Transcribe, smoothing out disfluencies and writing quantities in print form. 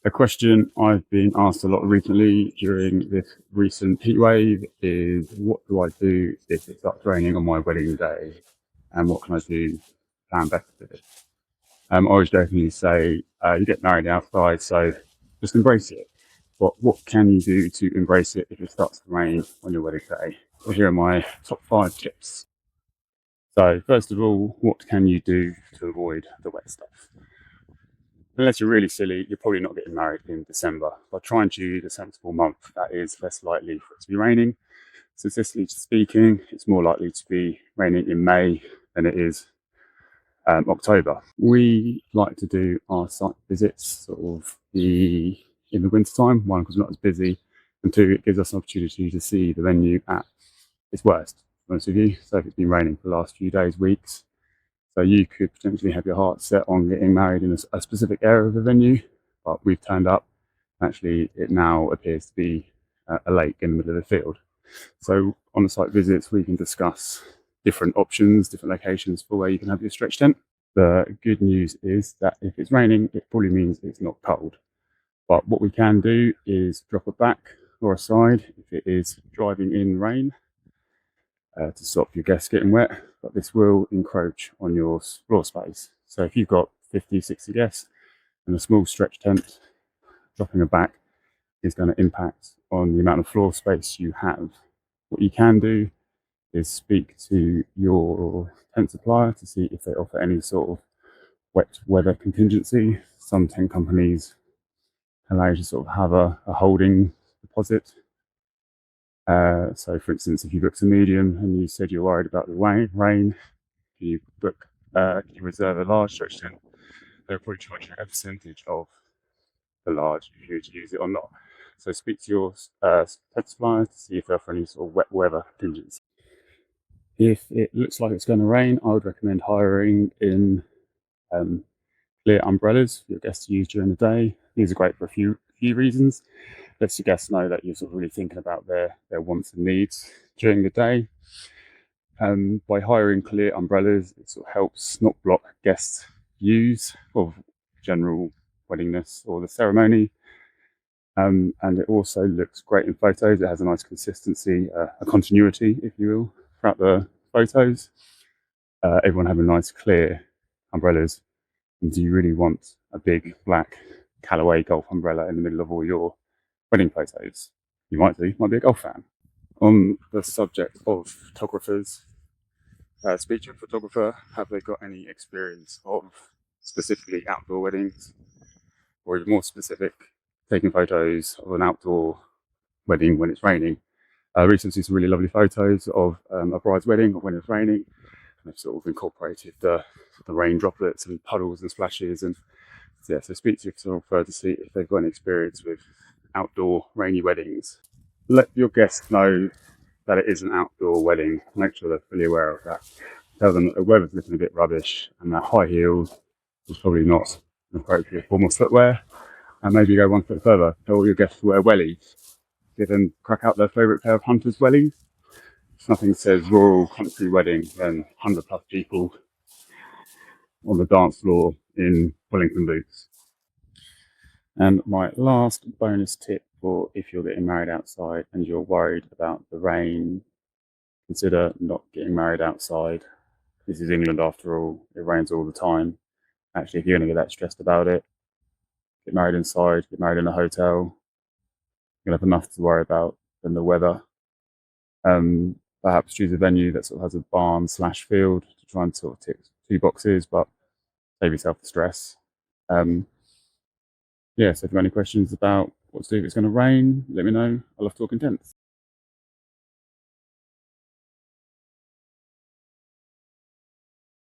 A question I've been asked a lot recently during this recent heat wave is, what do I do if it starts raining on my wedding day, and what can I do to plan better for this? I always jokingly say, you get married outside, so just embrace it. But what can you do to embrace it if it starts to rain on your wedding day? Well, here are my top 5 tips. So first of all, what can you do to avoid the wet stuff? Unless you're really silly, you're probably not getting married in December. But try and choose a sensible month that is less likely for it to be raining. Statistically speaking, it's more likely to be raining in May than it is October. We like to do our site visits sort of in the winter time. One, because we're not as busy, and two, it gives us an opportunity to see the venue at its worst, to be honest with you. So if it's been raining for the last few days, weeks, so you could potentially have your heart set on getting married in a specific area of the venue, but we've turned up. Actually, it now appears to be a lake in the middle of the field. So on the site visits, we can discuss different options, different locations for where you can have your stretch tent. The good news is that if it's raining, it probably means it's not cold. But what we can do is drop a back or a side if it is driving in rain to stop your guests getting wet, but this will encroach on your floor space. So if you've got 50, 60 guests and a small stretch tent, dropping a back is going to impact on the amount of floor space you have. What you can do is speak to your tent supplier to see if they offer any sort of wet weather contingency. Some tent companies allow you to sort of have a holding deposit. So for instance, if you booked a medium and you said you're worried about the rain, you reserve a large stretch tent, they'll probably charge you a percentage of the large if you were to use it or not. So speak to your tent supplier to see if they offer any sort of wet weather contingency. If it looks like it's going to rain, I would recommend hiring in clear umbrellas for your guests to use during the day. These are great for a few reasons. Lets your guests know that you're sort of really thinking about their wants and needs during the day. By hiring clear umbrellas, it sort of helps not block guests' views of general weddingness or the ceremony. And it also looks great in photos. It has a nice consistency, a continuity, if you will, throughout the photos. Everyone having nice clear umbrellas. And do you really want a big black Callaway golf umbrella in the middle of all your wedding photos? You might be a golf fan. On the subject of photographers, speak to a photographer. Have they got any experience of specifically outdoor weddings, or even more specific, taking photos of an outdoor wedding when it's raining? Recently, some really lovely photos of a bride's wedding when it's raining, and they've sort of incorporated the rain droplets and puddles and splashes. And yeah, so speak to your photographer to see if they've got any experience with outdoor rainy weddings. Let your guests know that it is an outdoor wedding. Make sure they're fully aware of that. Tell them that the weather's looking a bit rubbish and that high heels is probably not an appropriate form of footwear. And maybe go one foot further. Tell all your guests to wear wellies. Give them crack out their favourite pair of Hunter's wellies. Nothing says rural country wedding than 100 plus people on the dance floor in Wellington boots. And my last bonus tip for if you're getting married outside and you're worried about the rain, consider not getting married outside. This is England after all, it rains all the time. Actually, if you're going to get that stressed about it, get married inside, get married in a hotel. You'll have enough to worry about than the weather. Perhaps choose a venue that sort of has a barn/field to try and sort of tick 2 boxes, but save yourself the stress. So if you've got any questions about what to do if it's going to rain, let me know. I love talking tents.